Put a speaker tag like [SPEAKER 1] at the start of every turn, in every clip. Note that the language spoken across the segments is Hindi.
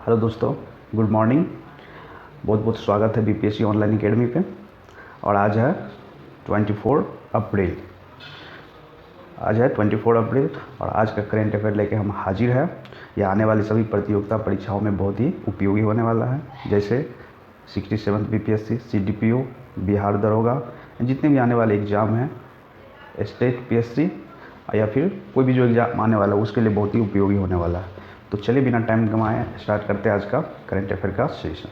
[SPEAKER 1] हेलो दोस्तों, गुड मॉर्निंग। बहुत बहुत स्वागत है बीपीएससी ऑनलाइन एकेडमी पे। और आज है 24 अप्रैल। और आज का करेंट अफेयर लेके हम हाजिर हैं। यह आने वाली सभी प्रतियोगिता परीक्षाओं में बहुत ही उपयोगी होने वाला है, जैसे 67 बीपीएससी, सीडीपीओ, बिहार दरोगा, जितने भी आने वाले एग्ज़ाम हैं, स्टेट पीएससी या फिर कोई भी जो एग्ज़ाम आने वाला है उसके लिए बहुत ही उपयोगी होने वाला है। तो चलिए बिना टाइम गंवाए स्टार्ट करते हैं आज का करेंट अफेयर का सेशन।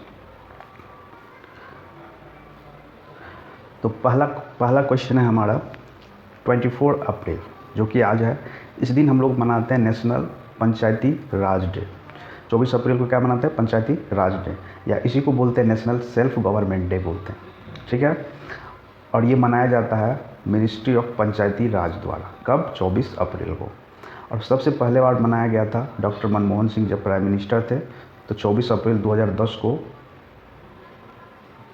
[SPEAKER 1] तो पहला क्वेश्चन है हमारा 24 अप्रैल, जो कि आज है। इस दिन हम लोग मनाते हैं नेशनल पंचायती राज डे। 24 अप्रैल को क्या मनाते हैं? पंचायती राज डे, या इसी को बोलते हैं नेशनल सेल्फ गवर्नमेंट डे बोलते हैं। ठीक है। और ये मनाया जाता है मिनिस्ट्री ऑफ पंचायती राज द्वारा। कब? 24 अप्रैल को। और सबसे पहले बार मनाया गया था डॉक्टर मनमोहन सिंह जब प्राइम मिनिस्टर थे, तो 24 अप्रैल 2010 को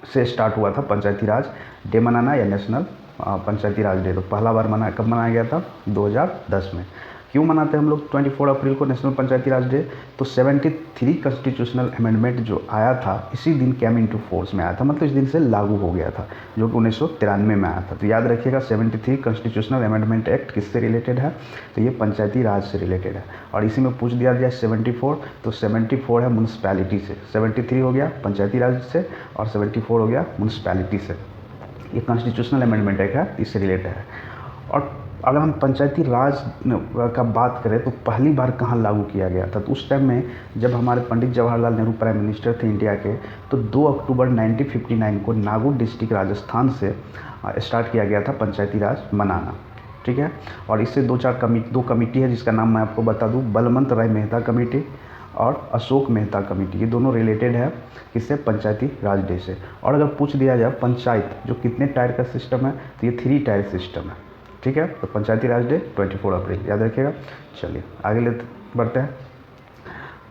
[SPEAKER 1] से स्टार्ट हुआ था पंचायती राज डे मनाना, या नेशनल पंचायती राज डे। तो पहला बार कब मनाया गया था? 2010 में। क्यों मनाते हैं हम लोग 24 अप्रैल को नेशनल पंचायती राज डे? तो 73 कॉन्स्टिट्यूशनल अमेंडमेंट जो आया था इसी दिन कैम इनटू फोर्स में आया था, मतलब इस दिन से लागू हो गया था, जो कि 1993 में आया था। तो याद रखिएगा 73 कॉन्स्टिट्यूशनल अमेंडमेंट एक्ट किससे रिलेटेड है? तो ये पंचायती राज से रिलेटेड है। और इसी में पूछ दिया गया 74, तो 74 है म्यूनसिपैलिटी से, 73 हो गया पंचायती राज से और 74 हो गया म्यूनसिपैलिटी से। ये कॉन्स्टिट्यूशनल अमेंडमेंट एक्ट है, इससे रिलेटेड है। और अगर हम पंचायती राज का बात करें तो पहली बार कहाँ लागू किया गया था? तो उस टाइम में जब हमारे पंडित जवाहरलाल नेहरू प्राइम मिनिस्टर थे इंडिया के, तो 2 अक्टूबर 1959 को नागौर डिस्ट्रिक्ट राजस्थान से स्टार्ट किया गया था पंचायती राज मनाना। ठीक है। और इससे दो कमेटी है जिसका नाम मैं आपको बता दूं, बलवंत राय मेहता कमेटी और अशोक मेहता कमेटी। ये दोनों रिलेटेड है किससे? पंचायती राज डे से। और अगर पूछ दिया जाए पंचायत जो कितने टायर का सिस्टम है, तो ये 3 टायर सिस्टम है। ठीक है। तो पंचायती राज डे 24 अप्रैल याद रखिएगा। चलिए आगे बढ़ते हैं।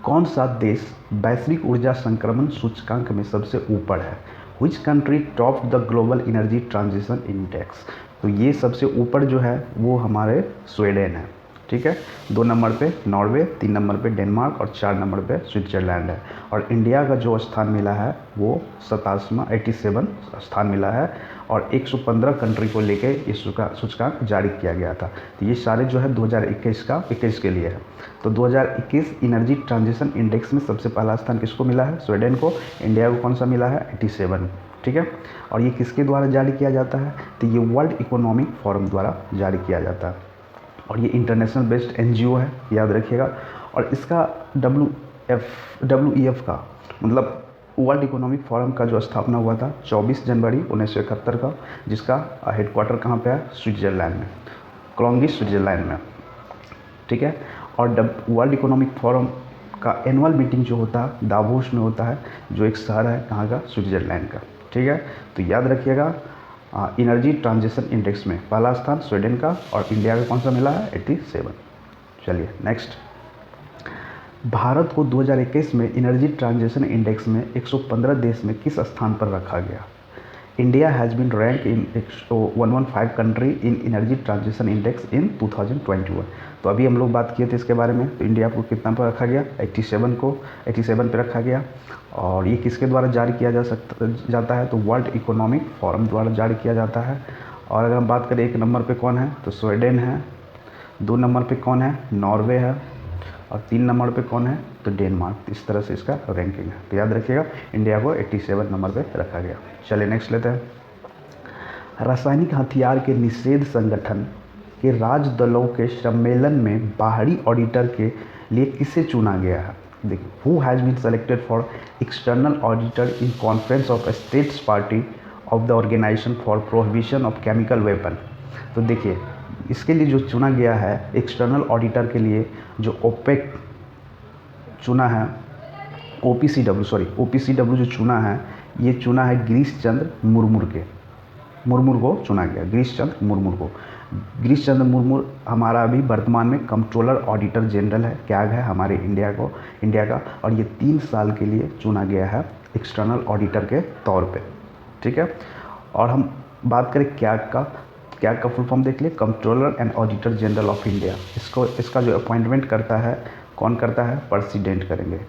[SPEAKER 1] कौन सा देश वैश्विक ऊर्जा संक्रमण सूचकांक में सबसे ऊपर है? Which country top the global energy transition index? तो ये सबसे ऊपर जो है वो हमारे स्वीडन है। ठीक है। 2 नंबर पे नॉर्वे, 3 नंबर पे डेनमार्क और 4 नंबर पे स्विट्जरलैंड है। और इंडिया का जो स्थान मिला है वो 87 स्थान मिला है। और 115 कंट्री को लेके इस सूचकांक जारी किया गया था। तो ये सारे जो है 2021 के लिए है। तो 2021 एनर्जी ट्रांजिशन इंडेक्स में सबसे पहला स्थान किसको मिला है? स्वीडन को। इंडिया को कौन सा मिला है? 87। ठीक है। और ये किसके द्वारा जारी किया जाता है? तो ये वर्ल्ड इकोनॉमिक फोरम द्वारा जारी किया जाता है। और ये इंटरनेशनल बेस्ड एनजीओ है, याद रखिएगा। और इसका WEF का मतलब वर्ल्ड इकोनॉमिक फोरम का जो स्थापना हुआ था 24 जनवरी 1971 का, जिसका हेडक्वार्टर कहाँ पे है? स्विट्जरलैंड में, क्लोंगी स्विट्जरलैंड में। ठीक है। और वर्ल्ड इकोनॉमिक फोरम का एनुअल मीटिंग जो होता है दावोस में होता है, जो एक शहर है कहाँ का? स्विट्जरलैंड का। ठीक है। तो याद रखिएगा एनर्जी ट्रांजिशन इंडेक्स में पहला स्थान स्वीडन का और इंडिया का कौन सा मिला है? 87। चलिए नेक्स्ट। भारत को 2021 में एनर्जी ट्रांजिशन इंडेक्स में 115 देश में किस स्थान पर रखा गया? India has been rank in 115 country in energy transition index in 2021। तो अभी हम लोग बात किए थे इसके बारे में। तो इंडिया को कितना पर रखा गया? 87 पे रखा गया। और ये किसके द्वारा जारी किया जाता है? तो वर्ल्ड इकोनॉमिक फोरम द्वारा जारी किया जाता है। और अगर हम बात करें 1 नंबर पे कौन है? तो स्वीडन है। 2 नंबर पे कौन है? नॉर्वे है। और 3 नंबर पे कौन है? तो डेनमार्क। इस तरह से इसका रैंकिंग है। तो याद रखिएगा इंडिया को 87 नंबर पे रखा गया। चलिए नेक्स्ट लेते हैं। रासायनिक हथियार के निषेध संगठन के राज्य दलों के सम्मेलन में बाहरी ऑडिटर के लिए किसे चुना गया है? देखिए, who has been selected for external auditor in conference of states party of the organisation for prohibition of chemical weapon. तो देखिए इसके लिए जो चुना गया है एक्सटर्नल ऑडिटर के लिए, जो ओपेक चुना है, OPCW जो चुना है, ये चुना है गिरीश चंद्र मुर्मू को चुना गया। गिरीश चंद्र मुर्मू हमारा अभी वर्तमान में कंट्रोलर ऑडिटर जनरल है, कैग है हमारे इंडिया का। और ये 3 साल के लिए चुना गया है एक्सटर्नल ऑडिटर के तौर पे। ठीक है। और हम बात करें कैग का फुल फॉर्म देख लिए, controller and auditor general of India. इसका जो अपॉइंटमेंट करता है कौन करता है? प्रेसिडेंट करेंगे।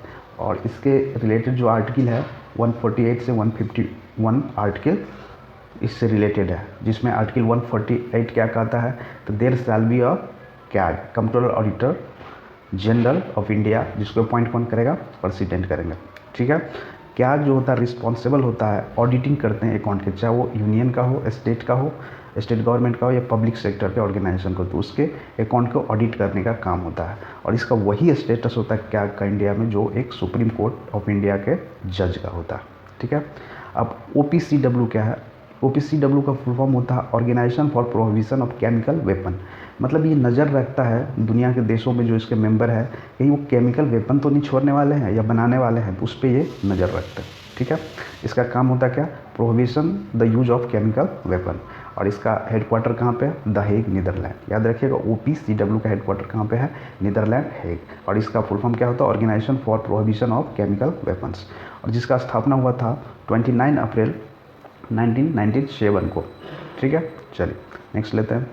[SPEAKER 1] और इसके रिलेटेड जो आर्टिकल है 148 से 151 आर्टिकल इससे रिलेटेड है, जिसमें आर्टिकल 148 क्या कहता है, तो there shall be a CAG controller auditor general of India, जिसको अपॉइंट कौन करेगा, प्रेसिडेंट करेंगे। ठीक है, क्या जो होता है रिस्पॉन्सिबल होता है, ऑडिटिंग करते हैं अकाउंट के, चाहे वो यूनियन का हो, स्टेट का हो, स्टेट गवर्नमेंट का हो या पब्लिक सेक्टर के ऑर्गेनाइजेशन को, तो उसके अकाउंट को ऑडिट करने का काम होता है। और इसका वही स्टेटस होता है क्या का इंडिया में जो एक सुप्रीम कोर्ट ऑफ इंडिया के जज का होता है। ठीक है, अब OPCW क्या है, OPCW का फुल फॉर्म होता है organisation for prohibition of chemical weapon. मतलब ये नज़र रखता है दुनिया के देशों में जो इसके मेंबर है कहीं वो केमिकल वेपन तो नहीं छोड़ने वाले हैं या बनाने वाले हैं, तो उस पर ये नज़र रखते हैं। ठीक है, इसका काम होता है क्या, prohibition the use of chemical weapon. और इसका हेडक्वार्टर कहाँ पे है, द हेग नीदरलैंड। याद रखिएगा OPCW का हेडक्वार्टर कहाँ पे है, नीदरलैंड हेग। और इसका फुल फॉर्म क्या होता है, organisation for prohibition of chemical weapons, और जिसका स्थापना हुआ था 29 अप्रैल 1997 को। ठीक है, चलिए नेक्स्ट लेते हैं।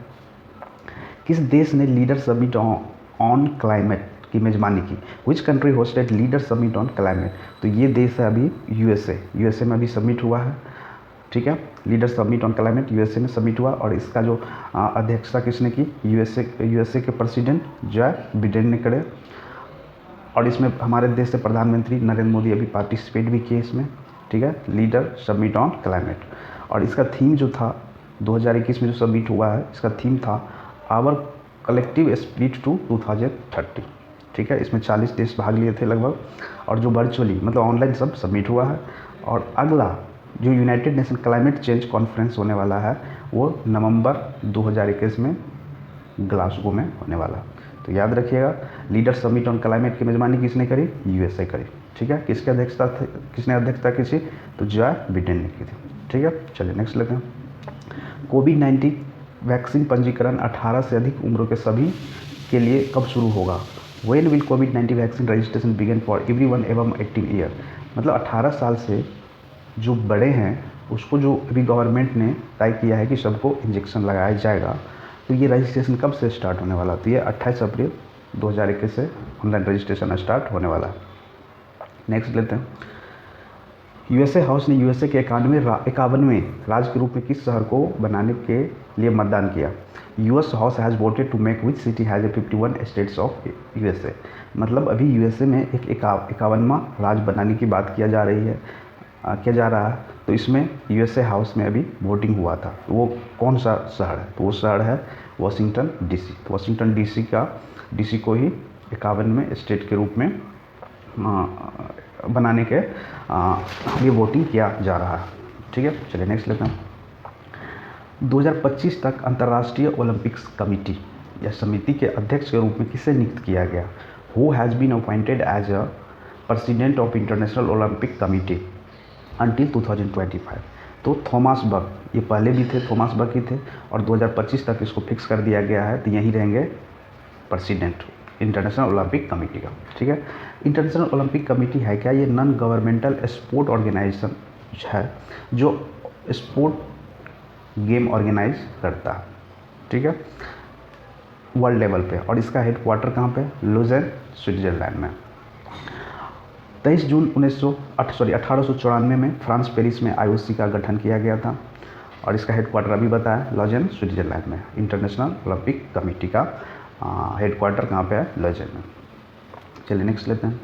[SPEAKER 1] किस देश ने लीडर समिट ऑन क्लाइमेट की मेज़बानी की, which country hosted leader summit on climate, तो ये देश है अभी यूएसए में अभी समिट हुआ है। ठीक है, leader summit on climate USA में समिट हुआ, और इसका जो अध्यक्षता किसने की, यूएसए के प्रेसिडेंट जो बिडेन ने करे, और इसमें हमारे देश से प्रधानमंत्री नरेंद्र मोदी अभी पार्टिसिपेट भी किए इसमें। ठीक है, लीडर समिट ऑन क्लाइमेट, और इसका थीम जो था 2021 में जो समिट हुआ है, इसका थीम था आवर कलेक्टिव स्पिरिट टू 2030। ठीक है, इसमें 40 देश भाग लिए थे लगभग, और जो वर्चुअली मतलब ऑनलाइन सब सबमिट हुआ है। और अगला जो United nation climate change conference होने वाला है वो नवंबर 2021 में ग्लासगो में होने वाला। तो याद रखिएगा, लीडर समिट ऑन क्लाइमेट की मेजबानी किसने करी, यूएसए करी। ठीक है, किसने अध्यक्षता की थी, तो जो बिडेन ने की थी। ठीक है, चलिए नेक्स्ट लेते हैं। कोविड-19 वैक्सीन पंजीकरण 18 से अधिक उम्र के सभी के लिए कब शुरू होगा, when will covid vaccine registration begin for everyone एवं 18 ईयर। मतलब 18 साल से जो बड़े हैं उसको जो अभी गवर्नमेंट ने तय किया है कि सबको इंजेक्शन लगाया जाएगा, तो ये रजिस्ट्रेशन कब से स्टार्ट होने वाला, तो ये 28 अप्रैल 2021 से ऑनलाइन रजिस्ट्रेशन स्टार्ट होने वाला है। नेक्स्ट लेते हैं। यूएसए हाउस ने यूएसए के 51वें राज्य के रूप में किस शहर को बनाने के लिए मतदान किया। US house has voted to make which city has a 51 states of USA. मतलब अभी यूएसए में एक 51वां राज्य बनाने की बात किया जा रहा है, तो इसमें यूएसए हाउस में अभी वोटिंग हुआ था। तो वो कौन सा शहर है, तो वो शहर है वाशिंगटन डीसी। तो वाशिंगटन डीसी को ही 51वें स्टेट के रूप में बनाने के लिए वोटिंग किया जा रहा है। ठीक है, चलिए नेक्स्ट लेते हैं। 2025 तक अंतर्राष्ट्रीय ओलंपिक्स कमेटी या समिति के अध्यक्ष के रूप में किसे नियुक्त किया गया। Who has been appointed as a president of international Olympic committee until 2025। तो थॉमस बक, ये पहले भी थे, थॉमस बक ही थे, और 2025 तक इसको फिक्स कर दिया गया है, तो यही रहेंगे प्रेसिडेंट इंटरनेशनल ओलंपिक कमेटी का। ठीक है, इंटरनेशनल ओलंपिक कमेटी है क्या, ये नॉन गवर्नमेंटल स्पोर्ट ऑर्गेनाइजेशन है जो स्पोर्ट गेम ऑर्गेनाइज करता है। ठीक है, वर्ल्ड लेवल पे, और इसका हेडक्वार्टर कहाँ पे, लुज़ेन स्विट्जरलैंड में। 23 जून 1894 में फ्रांस पेरिस में IOC का गठन किया गया था, और इसका हेडक्वार्टर अभी बताया लुज़ेन स्विट्जरलैंड में। इंटरनेशनल ओलंपिक कमेटी का हेडक्वार्टर कहाँ पे है, लुज़ेन में। चलिए नेक्स्ट लेते हैं।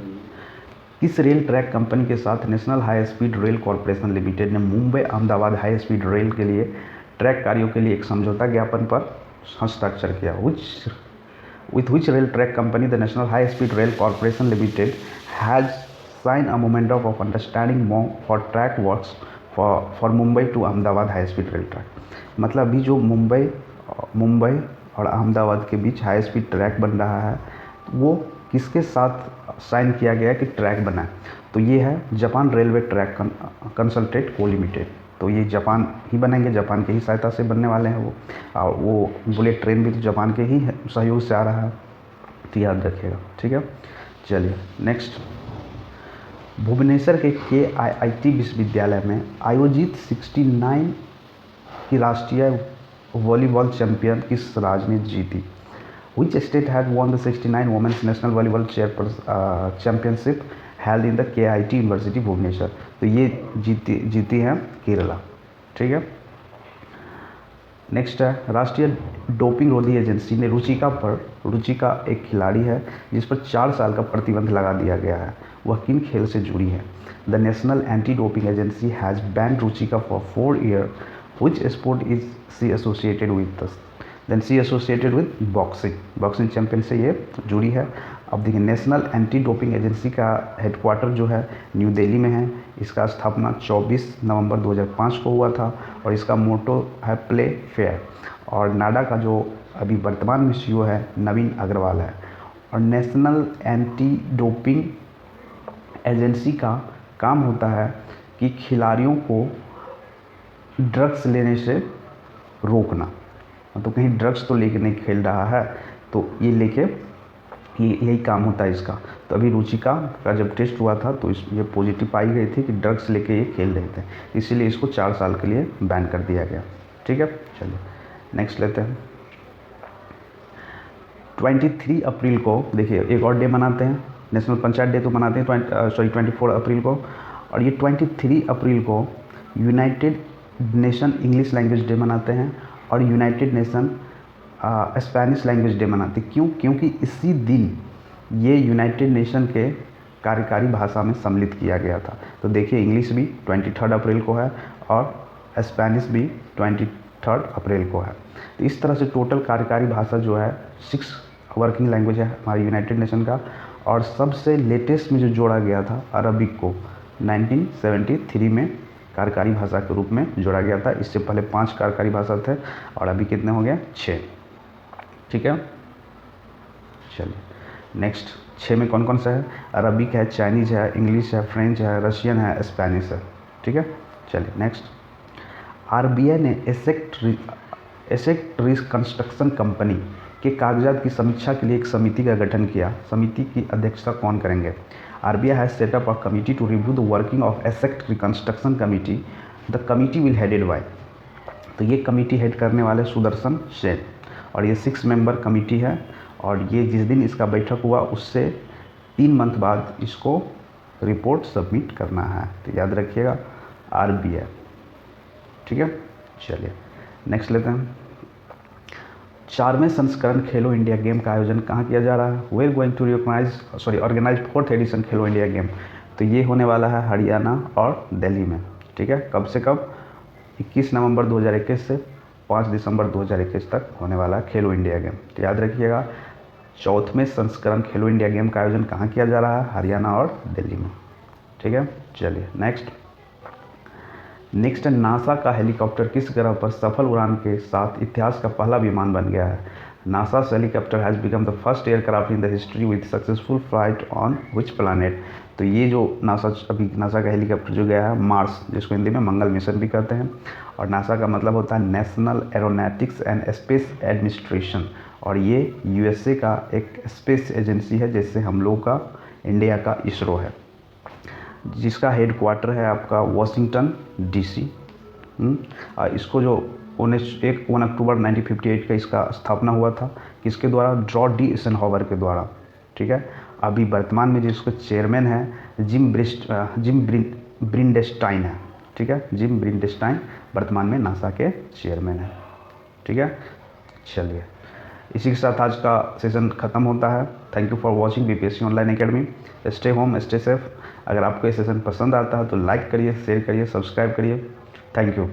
[SPEAKER 1] किस रेल ट्रैक कंपनी के साथ national high speed rail corporation limited ने Mumbai Ahmedabad high speed rail के लिए ट्रैक कार्यों के लिए एक समझौता ज्ञापन पर हस्ताक्षर किया। with which rail track company the National High Speed Rail Corporation Limited has signed a memorandum of understanding for track works for Mumbai to Ahmedabad High Speed Rail Track। मतलब अभी जो मुंबई और अहमदाबाद के बीच हाई स्पीड ट्रैक बन रहा है, वो किसके साथ साइन किया गया कि ट्रैक बना है, तो ये है जापान रेलवे ट्रैक कंसल्टेंट को लिमिटेड। तो ये जापान ही बनाएंगे, जापान के ही सहायता से बनने वाले हैं वो, और वो बुलेट ट्रेन भी तो जापान के ही सहयोग से आ रहा है, तो याद रखिएगा। ठीक है, चलिए नेक्स्ट। भुवनेश्वर के KIIT विश्वविद्यालय में आयोजित 69 की राष्ट्रीय वॉलीबॉल चैंपियन किस राज्य ने जीती। Which state had won the 69 Women's National Volleyball Championship held in the KIT university Bhubaneswar. तो ये जीती हैं केरला। ठीक है। नेक्स्ट है राष्ट्रीय डोपिंग रोधी एजेंसी ने रुचिका एक खिलाड़ी है जिस पर 4 साल का प्रतिबंध लगा दिया गया है। वह किन खेल से जुड़ी है? The national anti doping agency has banned Ruchika for 4 year. Which sport is she associated with? Then she associated with boxing champion से ये जुड़ी है। अब देखिए नेशनल एंटी डोपिंग एजेंसी का हेडक्वार्टर जो है न्यू दिल्ली में है। इसका स्थापना 24 नवंबर 2005 को हुआ था और इसका मोटो है प्ले फेयर। और नाडा का जो अभी वर्तमान में CEO है नवीन अग्रवाल है। और नेशनल एंटी डोपिंग एजेंसी का काम होता है कि खिलाड़ियों को ड्रग्स लेने से रोकना। तो कहीं ड्रग्स तो लेके नहीं खेल रहा है तो ये लेके यही काम होता है इसका। तो अभी रुचिका का जब टेस्ट हुआ था तो ये पॉजिटिव पाई गई थी कि ड्रग्स लेके ये खेल रहे थे, इसीलिए इसको 4 साल के लिए बैन कर दिया गया। ठीक है, चलिए नेक्स्ट लेते हैं। 23 अप्रैल को देखिए एक और डे मनाते हैं, नेशनल पंचायत डे तो मनाते हैं 24 अप्रैल को। और ये 23 अप्रैल को United nation English language day मनाते हैं और United nation Spanish language day मनाते हैं। क्यों? क्योंकि इसी दिन ये यूनाइटेड नेशन के कार्यकारी भाषा में सम्मिलित किया गया था। तो देखिए इंग्लिश भी 23 अप्रैल को है और स्पेनिश भी 23 अप्रैल को है। तो इस तरह से टोटल कार्यकारी भाषा जो है 6 वर्किंग लैंग्वेज है हमारी यूनाइटेड नेशन का। और सबसे लेटेस्ट में जो जोड़ा गया था अरबिक को 1973 में कार्यकारी भाषा के रूप में जोड़ा गया था। इससे पहले 5 कार्यकारी भाषा थे और अभी कितने हो गए? 6। ठीक है, चलिए नेक्स्ट 6 में कौन कौन सा है? अरबिक है, चाइनीज़ है, इंग्लिश है, फ्रेंच है, रशियन है, स्पेनिश है। ठीक है, चलिए नेक्स्ट। RBI ने एसेट रिकंस्ट्रक्शन कंपनी के कागजात की समीक्षा के लिए एक समिति का गठन किया। समिति की अध्यक्षता कौन करेंगे? RBI has set up a committee to review the working of asset reconstruction committee. The committee will headed by, तो ये कमेटी हेड करने वाले सुदर्शन सेन और ये 6 मेंबर कमेटी है। और ये जिस दिन इसका बैठक हुआ उससे 3 मंथ बाद इसको रिपोर्ट सबमिट करना है। तो याद रखिएगा RBI। ठीक है, चलिए नेक्स्ट लेते हैं। 4वें संस्करण खेलो इंडिया गेम का आयोजन कहाँ किया जा रहा है? We are going to organise 4th edition Khelo India game. तो ये होने वाला है हरियाणा और दिल्ली में। ठीक है, कब से कब? 21 नवंबर 2021 से 5 दिसंबर 2021 तक होने वाला है खेलो इंडिया गेम। तो याद रखिएगा 4वें संस्करण खेलो इंडिया गेम का आयोजन कहाँ किया जा रहा है? हरियाणा और दिल्ली में। ठीक है, चलिए नेक्स्ट नासा का हेलीकॉप्टर किस ग्रह पर सफल उड़ान के साथ इतिहास का पहला विमान बन गया है? NASA helicopter has become the first aircraft in the history with successful flight on which planet? तो ये जो नासा का हेलीकॉप्टर जो गया है मार्स, जिसको हिंदी में मंगल मिशन भी कहते हैं। और नासा का मतलब होता है national aeronautics and space administration. और ये USA का एक स्पेस एजेंसी है, जैसे हम लोग का इंडिया का इसरो है, जिसका हेडक्वार्टर है आपका वाशिंगटन DC। इसको जो 1 अक्टूबर 1958 का इसका स्थापना हुआ था, किसके द्वारा? ड्रॉ डी एइजनहावर के द्वारा। ठीक है, अभी वर्तमान में जिसको चेयरमैन है जिम ब्रिंडेस्टाइन है। ठीक है, जिम ब्रिंडेस्टाइन वर्तमान में नासा के चेयरमैन है। ठीक है, चलिए इसी के साथ आज का सेशन ख़त्म होता है। Thank you for watching BPSC online academy. Stay home, stay safe. अगर आपको ये सेशन पसंद आता है तो लाइक करिए, शेयर करिए, सब्सक्राइब करिए। Thank you.